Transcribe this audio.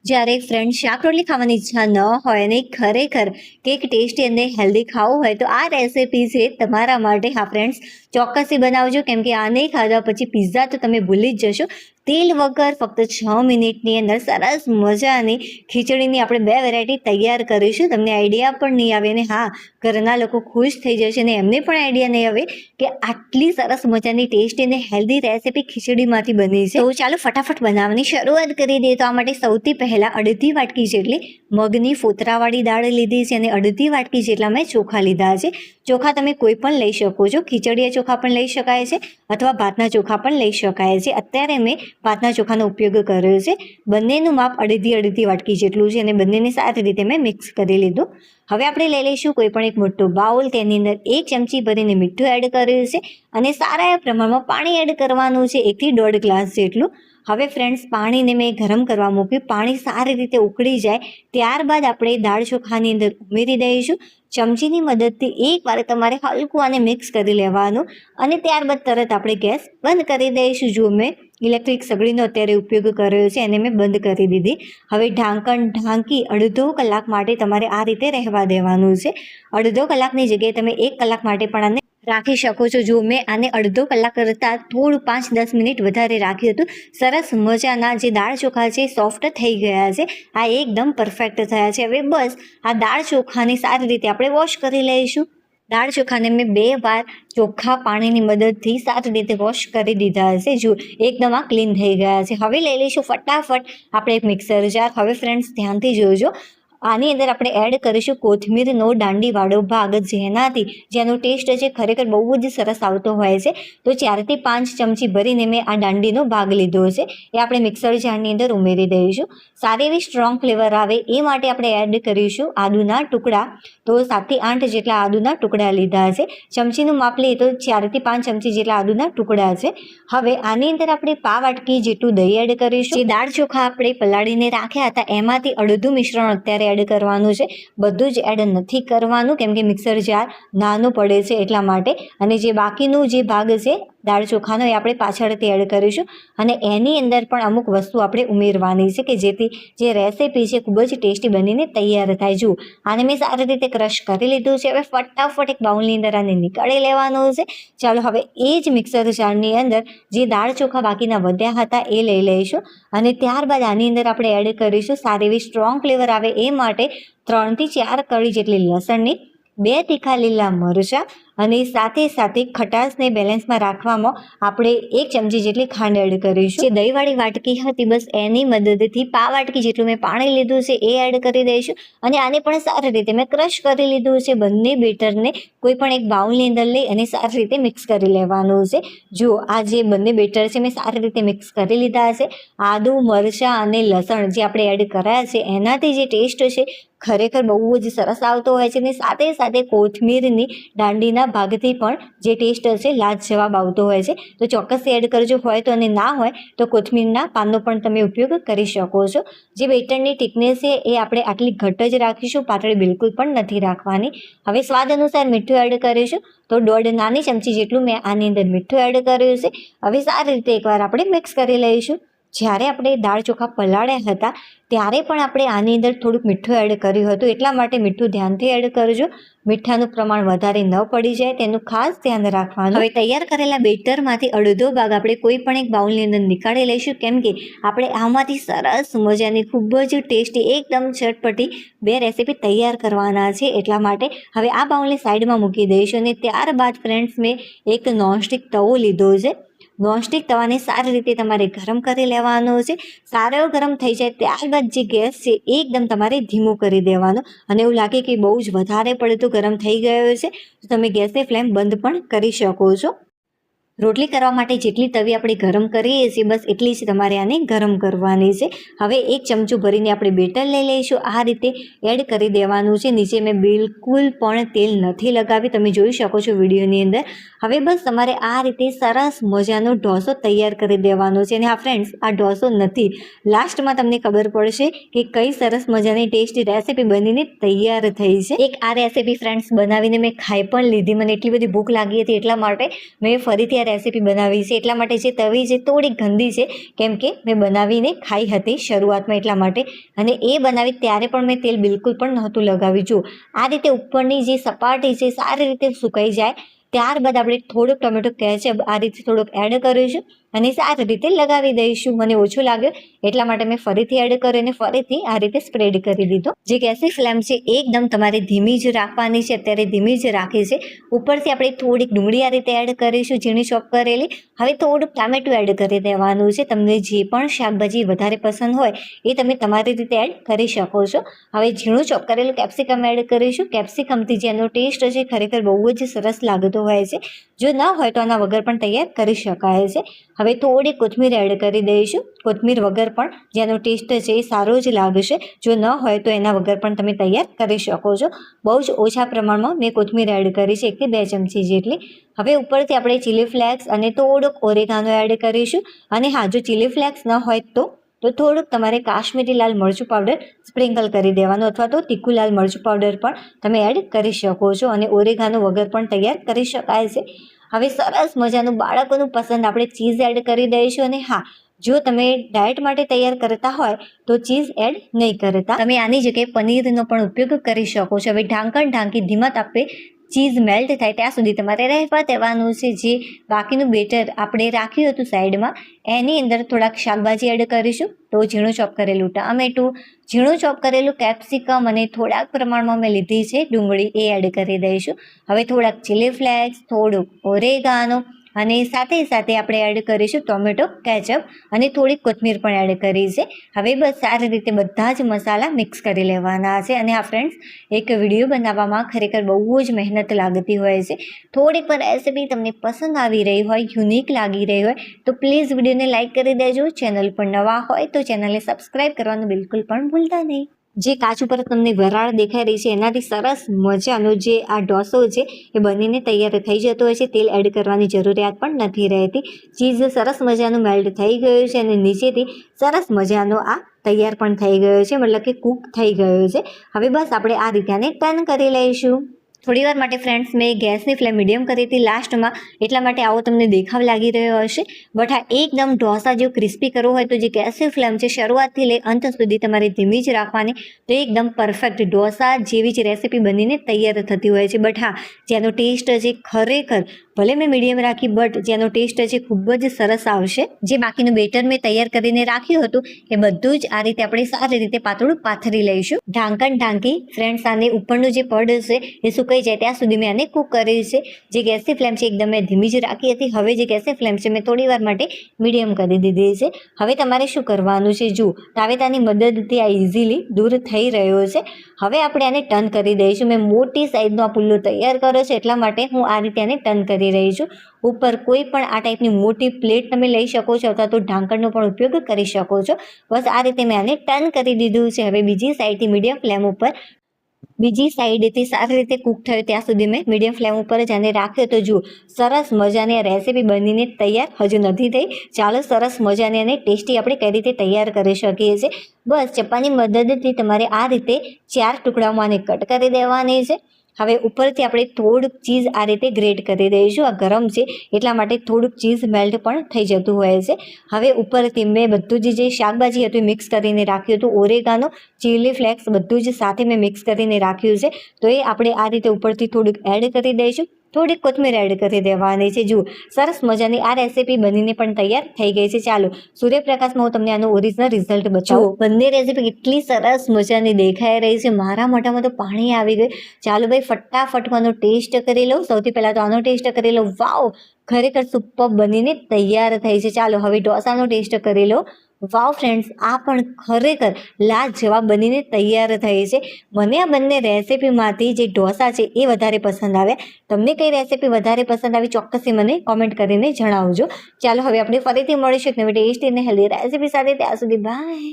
જ્યારે ફ્રેન્ડ શાક રોટલી ખાવાની ઈચ્છા ન હોય અને ખરેખર કેક ટેસ્ટી અને હેલ્ધી ખાવું હોય તો આ રેસીપી છે તમારા માટે. હા ફ્રેન્ડ્સ, ચોક્કસથી બનાવજો, કેમ કે આને ખાધા પછી પિઝા તો તમે ભૂલી જ જશો. તેલ વગર ફક્ત 6 મિનિટની અંદર સરસ મજાની ખીચડીની આપણે 2 વેરાયટી તૈયાર કરીશું. તમને આઈડિયા પણ નહીં આવે અને હા, ઘરના લોકો ખુશ થઈ જશે અને એમને પણ આઈડિયા નહીં આવે કે આટલી સરસ મજાની ટેસ્ટી અને હેલ્ધી રેસીપી ખીચડીમાંથી બની છે. તો ચાલો ફટાફટ બનાવવાની શરૂઆત કરી દઈએ. તો આ માટે સૌથી પહેલાં અડધી વાટકી જેટલી મગની ફોતરાવાળી દાળ લીધી છે અને અડધી વાટકી જેટલા મેં ચોખા લીધા છે. ચોખા તમે કોઈ પણ લઈ શકો છો, ખીચડીયા ચોખા પણ લઈ શકાય છે અથવા ભાતના ચોખા પણ લઈ શકાય છે. અત્યારે મેં ભાતના ચોખાનો ઉપયોગ કર્યો છે. બંનેનું માપ અડધી વાટકી જેટલું છે અને બંનેને સારી રીતે મેં મિક્સ કરી લીધું. હવે આપણે લઈ લઈશું કોઈ પણ એક મોટો બાઉલ. તેની અંદર 1 ચમચી ભરીને મીઠું એડ કર્યું છે અને સારા એવા પ્રમાણમાં પાણી એડ કરવાનું છે, 1 થી 1.5 ગ્લાસ જેટલું. હવે ફ્રેન્ડ્સ, પાણીને મેં ગરમ કરવા મૂક્યું. પાણી સારી રીતે ઉકળી જાય ત્યારબાદ આપણે દાળ ચોખાની અંદર ઉમેરી દઈશું. ચમચીની મદદથી એકવાર તમારે હલકું આને મિક્સ કરી લેવાનું અને ત્યારબાદ તરત આપણે ગેસ બંધ કરી દઈશું. જો મેં ઇલેક્ટ્રિક સગડીનો અત્યારે ઉપયોગ કર્યો છે એને મેં બંધ કરી દીધી. હવે ઢાંકણ ઢાંકી અડધો કલાક માટે તમારે આ રીતે રહેવા દેવાનું છે. અડધો કલાકની જગ્યાએ તમે 1 કલાક માટે પણ આને રાખી શકો છો. જો મેં આને અડધો કલાક કરતાં થોડું 5-10 મિનિટ વધારે રાખ્યું હતું. સરસ મજાના જે દાળ ચોખા છે સોફ્ટ થઈ ગયા છે. આ એકદમ પરફેક્ટ થયા છે. હવે બસ આ દાળ ચોખાની સારી રીતે આપણે વોશ કરી લઈશું. દાળ ચોખાને મેં 2 વાર ચોખ્ખા પાણીની મદદથી સારી રીતે વોશ કરી દીધા હશે. જો એકદમ આ ક્લીન થઈ ગયા છે. હવે લઈ લઈશું ફટાફટ આપણે એક મિક્સર જાર. હવે ફ્રેન્ડ્સ, ધ્યાનથી જોજો, આની અંદર આપણે એડ કરીશું કોથમીરનો દાંડીવાળો ભાગ, જેનો ટેસ્ટ છે ખરેખર બહુ જ સરસ આવતો હોય છે. તો 4 થી 5 ચમચી ભરીને મેં આ દાંડીનો ભાગ લીધો છે, એ આપણે મિક્સર જારની અંદર ઉમેરી દઈશું. સારી એવી સ્ટ્રોંગ ફ્લેવર આવે એ માટે આપણે એડ કરીશું આદુના ટુકડા. તો 7 થી 8 જેટલા આદુના ટુકડા લીધા છે. ચમચીનું માપ લઈએ તો 4 થી 5 ચમચી જેટલા આદુના ટુકડા છે. હવે આની અંદર આપણે પા વાટકી જેટલું દહીં એડ કરીશું. જે દાળ ચોખા આપણે પલાળીને રાખ્યા હતા એમાંથી અડધું મિશ્રણ અત્યારે એડ કરવાનું છે. બધું જ એડ નથી કરવાનું, કેમ કે મિક્સર જાર નાનું પડે છે એટલા માટે. અને જે બાકીનું જે ભાગ છે દાળ ચોખાનો એ આપણે પાછળથી એડ કરીશું અને એની અંદર પણ અમુક વસ્તુ આપણે ઉમેરવાની છે કે જેથી જે રેસીપી છે ખૂબ જ ટેસ્ટી બનીને તૈયાર થાય. જુઓ, આને મેં સારી રીતે ક્રશ કરી લીધું છે. હવે ફટાફટ એક બાઉલની અંદર આને નીકાળી લેવાનું છે. ચાલો હવે એ જ મિક્સર જારની અંદર જે દાળ ચોખા બાકીના વધ્યા હતા એ લઈ લઈશું અને ત્યારબાદ આની અંદર આપણે એડ કરીશું સારી એવી સ્ટ્રોંગ ફ્લેવર આવે એ માટે 3 થી 4 કળી જેટલી લસણની, 2 તીખા લીલા મરચાં અને સાથે ખટાશને બેલેન્સમાં રાખવામાં આપણે 1 ચમચી જેટલી ખાંડ એડ કરીશું. જે દહીંવાળી વાટકી હતી બસ એની મદદથી પા વાટકી જેટલું મેં પાણી લીધું છે એ એડ કરી દઈશું અને આને પણ સારી રીતે મેં ક્રશ કરી લીધું છે. બંને બેટરને કોઈ પણ એક બાઉલની અંદર લઈ અને સારી રીતે મિક્સ કરી લેવાનું છે. જુઓ, આ જે બંને બેટર છે મેં સારી રીતે મિક્સ કરી લીધા છે. આદુ, મરચાં અને લસણ જે આપણે એડ કર્યા છે એનાથી જે ટેસ્ટ છે ખરેખર બહુ જ સરસ આવતો હોય છે અને સાથે કોથમીરની દાંડીના ભાગથી પણ જે ટેસ્ટ છે લાજવાબ આવતો હોય છે. તો ચોક્કસથી એડ કરજો, હોય તો અને ના હોય તો કોથમીરના પાનનો પણ તમે ઉપયોગ કરી શકો છો. જે બેટરની થિકનેસ છે એ આપણે આટલી ઘટ જ રાખીશું, પાતળી બિલકુલ પણ નથી રાખવાની. હવે સ્વાદ અનુસાર મીઠું એડ કરીશું. તો 1.5 નાની ચમચી જેટલું મેં આની અંદર મીઠું એડ કર્યું છે. હવે સારી રીતે એકવાર આપણે મિક્સ કરી લઈશું. જ્યારે આપણે દાળ ચોખા પલાળ્યા હતા ત્યારે પણ આપણે આની અંદર થોડુંક મીઠું એડ કર્યું હતું, એટલા માટે મીઠું ધ્યાનથી એડ કરજો. મીઠાનું પ્રમાણ વધારે ન પડી જાય તેનું ખાસ ધ્યાન રાખવાનું. હવે તૈયાર કરેલા બેટરમાંથી અડધો ભાગ આપણે કોઈ પણ એક બાઉલની અંદર નીકાળી લઈશું, કેમ કે આપણે આમાંથી સરસ મજાની ખૂબ જ ટેસ્ટી એકદમ ચટપટી 2 રેસીપી તૈયાર કરવાના છે એટલા માટે. હવે આ બાઉલને સાઈડમાં મૂકી દઈશું અને ત્યારબાદ ફ્રેન્ડ્સ, મેં એક નોનસ્ટિક તવો લીધો છે. નોનસ્ટિક તવાને સારી રીતે તમારે ગરમ કરી લેવાનો છે. સારો એવો ગરમ થઈ જાય ત્યારબાદ જે ગેસ છે એકદમ તમારે ધીમું કરી દેવાનો અને એવું લાગે કે બહુ જ વધારે પડતું ગરમ થઈ ગયો છે તો તમે ગેસની ફ્લેમ બંધ પણ કરી શકો છો. રોટલી કરવા માટે જેટલી તવી આપણે ગરમ કરીએ છીએ બસ એટલી જ તમારે આને ગરમ કરવાની છે. હવે 1 ચમચું ભરીને આપણે બેટર લઈ લઈશું. આ રીતે એડ કરી દેવાનું છે. નીચે મેં બિલકુલ પણ તેલ નથી લગાવ્યું, તમે જોઈ શકો છો વિડીયોની અંદર. હવે બસ તમારે આ રીતે સરસ મજાનો ઢોસો તૈયાર કરી દેવાનો છે. અને હા ફ્રેન્ડ્સ, આ ઢોસો નથી, લાસ્ટમાં તમને ખબર પડશે કે કઈ સરસ મજાની ટેસ્ટી રેસીપી બનીને તૈયાર થઈ છે. એક આ રેસીપી ફ્રેન્ડ્સ બનાવીને મેં ખાઈ પણ લીધી. મને એટલી બધી ભૂખ લાગી હતી એટલા માટે મેં ફરીથી આ રેસીપી બનાવી છે, એટલા માટે જે તવી છે થોડી ગંદી છે, કેમ કે મેં બનાવીને ખાઈ હતી શરૂઆતમાં, એટલા માટે. અને એ બનાવી ત્યારે પણ મેં તેલ બિલકુલ પણ નહોતું લગાવ્યું. જો આ રીતે ઉપરની જે સપાટી છે સારી રીતે સુકાઈ જાય ત્યારબાદ આપણે થોડુંક ટોમેટો કેચઅપ આ રીતે થોડુંક એડ કરીશું અને સારી રીતે લગાવી દઈશું. મને ઓછું લાગ્યું એટલા માટે મેં ફરીથી એડ કરીને ફરીથી આ રીતે સ્પ્રેડ કરી દીધો. જે ગેસની ફ્લેમ છે એકદમ તમારે ધીમી જ રાખવાની છે, અત્યારે ધીમી જ રાખી છે. ઉપરથી આપણે થોડીક ડુંગળી આ રીતે એડ કરીશું, ઝીણી ચોપ કરેલી. હવે થોડુંક ટામેટું એડ કરી દેવાનું છે. તમને જે પણ શાકભાજી વધારે પસંદ હોય એ તમે તમારી રીતે એડ કરી શકો છો. હવે ઝીણું ચોપ કરેલું કેપ્સિકમ એડ કરીશું. કેપ્સિકમથી જેનો ટેસ્ટ છે ખરેખર બહુ જ સરસ લાગતો હોય છે. જો ન હોય તો આના વગર પણ તૈયાર કરી શકાય છે. હવે થોડી કોથમીર એડ કરી દઈશું. કોથમીર વગર પણ જેનો ટેસ્ટ છે એ સારો જ લાગશે. જો ન હોય તો એના વગર પણ તમે તૈયાર કરી શકો છો. બહુ જ ઓછા પ્રમાણમાં મેં કોથમીર એડ કરી છે, 1 થી 2 ચમચી જેટલી. હવે ઉપરથી આપણે ચીલી ફ્લેક્સ અને થોડોક ઓરેગાનો એડ કરીશું. અને હા, જો ચીલી ફ્લેક્સ ન હોય તો થોડુંક તમારે કાશ્મીરી લાલ મરચું પાવડર સ્પ્રિંકલ કરી દેવાનું, અથવા તો તીખું લાલ મરચું પાવડર પણ તમે એડ કરી શકો છો. અને ઓરેગાનો વગર પણ તૈયાર કરી શકાય છે. હવે સરસ મજાનું બાળકોનું પસંદ આપણે ચીઝ એડ કરી દઈશું. અને હા, જો તમે ડાયટ માટે તૈયાર કરતા હોય તો ચીઝ એડ નહીં કરતા, તમે આની જગ્યાએ પનીરનો પણ ઉપયોગ કરી શકો છો. હવે ઢાંકણ ઢાંકી ધીમા તાપે ચીઝ મેલ્ટ થાય ત્યાં સુધી તમારે રહેવા દેવાનું છે. જે બાકીનું બેટર આપણે રાખ્યું હતું સાઈડમાં, એની અંદર થોડાક શાકભાજી એડ કરીશું. તો ઝીણું ચોપ કરેલું ટામેટું, ઝીણું ચોપ કરેલું કેપ્સિકમ અને થોડાક પ્રમાણમાં મેં લીધી છે ડુંગળી, એ એડ કરી દઈશું. હવે થોડાક ચીલી ફ્લેક્સ, થોડુંક ઓરેગાનો અને સાથે સાથે આપણે એડ કરીશું ટોમેટો કેચઅપ અને થોડીક કોથમીર પણ એડ કરી છે. હવે બસ સારી રીતે બધા જ મસાલા મિક્સ કરી લેવાના છે. અને આ ફ્રેન્ડ્સ, એક વિડીયો બનાવવામાં ખરેખર બહુ જ મહેનત લાગતી હોય છે. થોડીક પણ રેસીપી તમને પસંદ આવી રહી હોય, યુનિક લાગી રહી હોય તો પ્લીઝ વિડીયોને લાઇક કરી દેજો. ચેનલ પર નવા હોય તો ચેનલને સબસ્ક્રાઈબ કરવાનું બિલકુલ પણ ભૂલતા નહીં. જે કાચ ઉપર તમને વરાળ દેખાઈ રહી છે એનાથી સરસ મજાનો જે આ ઢોસો છે એ બનીને તૈયાર થઈ જતો હોય છે. તેલ એડ કરવાની જરૂરિયાત પણ નથી રહેતી. ચીઝ સરસ મજાનું મેલ્ટ થઈ ગયું છે અને નીચેથી સરસ મજાનો આ તૈયાર પણ થઈ ગયો છે, મતલબ કે કૂક થઈ ગયો છે. હવે બસ આપણે આ રીતે આને ટર્ન કરી લઈશું. થોડીવાર માટે ફ્રેન્ડ્સ મેં ગેસની ફ્લેમ મીડિયમ કરી હતી લાસ્ટમાં, એટલા માટે આવો તમને દેખાવ લાગી રહ્યો હશે. બટ આ એકદમ ઢોસા જેવું ક્રિસ્પી કરવું હોય તો જે ગેસની ફ્લેમ છે શરૂઆતથી લઈ અંત સુધી તમારે ધીમી જ રાખવાની, તો એકદમ પરફેક્ટ ઢોસા જેવી જ રેસીપી બનીને તૈયાર થતી હોય છે. બટ હા, જેનો ટેસ્ટ છે ખરેખર, ભલે મેં મીડિયમ રાખી બટ જેનો ટેસ્ટ છે ખૂબ જ સરસ આવશે. જે બાકીનું બેટર મેં તૈયાર કરીને રાખ્યું હતું એ બધું જ આ રીતે આપણે સારી રીતે પાતળું પાથરી લઈશું. ઢાંકણ ઢાંકી ફ્રેન્ડ્સ આને ઉપરનું જે પડ છે એ સુકાઈ જાય ત્યાં સુધી મેં આને કૂક કરી છે. જે ગેસની ફ્લેમ છે એકદમ મેં ધીમી જ રાખી હતી. હવે જે ગેસની ફ્લેમ છે મેં થોડી વાર માટે મીડિયમ કરી દીધી છે. હવે તમારે શું કરવાનું છે, જુઓ તાવેતાની મદદથી આ ઇઝીલી દૂર થઈ રહ્યો છે. હવે આપણે આને ટર્ન કરી દઈશું. મેં મોટી સાઈઝનો આ પુલ્લો તૈયાર કર્યો છે એટલા માટે હું આ રીતે આને ટર્ન કરી રહી છું. ઉપર કોઈ પણ આ ટાઈપની મોટી પ્લેટ તમે લઈ શકો છો અથવા તો ઢાંકણનો પણ ઉપયોગ કરી શકો છો. બસ આ રીતે મેં આને ટર્ન કરી દીધું છે. હવે બીજી સાઈડથી મીડિયમ ફ્લેમ ઉપર, બીજી સાઈડથી સારી રીતે કૂક થયો ત્યાં સુધી મેં મીડિયમ ફ્લેમ ઉપર જ આને રાખ્યો. તો જુઓ સરસ મજાની આ રેસીપી બનીને તૈયાર હજુ નથી થઈ. ચાલો સરસ મજાની અને ટેસ્ટી આપણે કઈ રીતે તૈયાર કરી શકીએ છીએ. બસ ચપ્પાની મદદથી તમારે આ રીતે 4 ટુકડામાં આને કટ કરી દેવાની છે. હવે ઉપરથી આપણે થોડુંક ચીઝ આ રીતે ગ્રેટ કરી દઈશું. આ ગરમ છે એટલા માટે થોડુંક ચીઝ મેલ્ટ પણ થઈ જતું હોય છે. હવે ઉપરથી મેં બધું જે શાકભાજી હતું મિક્સ કરીને રાખ્યું હતું, ઓરેગાનો, ચીલી ફ્લેક્સ બધું જ સાથે મેં મિક્સ કરીને રાખ્યું છે. તો એ આપણે આ રીતે ઉપરથી થોડુંક એડ કરી દઈશું. થોડીક કોથમીર એડ કરી દેવાની છે. જુઓ સરસ મજાની આ રેસીપી બનીને પણ તૈયાર થઈ ગઈ છે. ચાલો સૂર્યપ્રકાશમાં હું તમને આનું ઓરિજિનલ રિઝલ્ટ બતાવું. બંને રેસીપી કેટલી સરસ મજાની દેખાઈ રહી છે. મારા મોઢામાં તો પાણી આવી ગયું. ચાલો ભાઈ ફટાફટ આનો ટેસ્ટ કરી લઉં. સૌથી પહેલાં તો આનો ટેસ્ટ કરી લઉં. વાવ, ખરેખર સુપર બનીને તૈયાર થઈ છે. ચાલો હવે ઢોસાનો ટેસ્ટ કરી લો. વાવ ફ્રેન્ડ્સ, આ પણ ખરેખર લાજવાબ બનીને તૈયાર થઈ છે. મને આ બંને રેસીપીમાંથી જે ઢોસા છે એ વધારે પસંદ આવ્યા. તમને કઈ રેસીપી વધારે પસંદ આવી ચોક્કસથી મને કોમેન્ટ કરીને જણાવજો. ચાલો હવે આપણે ફરીથી મળીશું એક નવી ટેસ્ટી અને હેલ્ધી રેસીપી સાથે. ત્યાં સુધી બાય.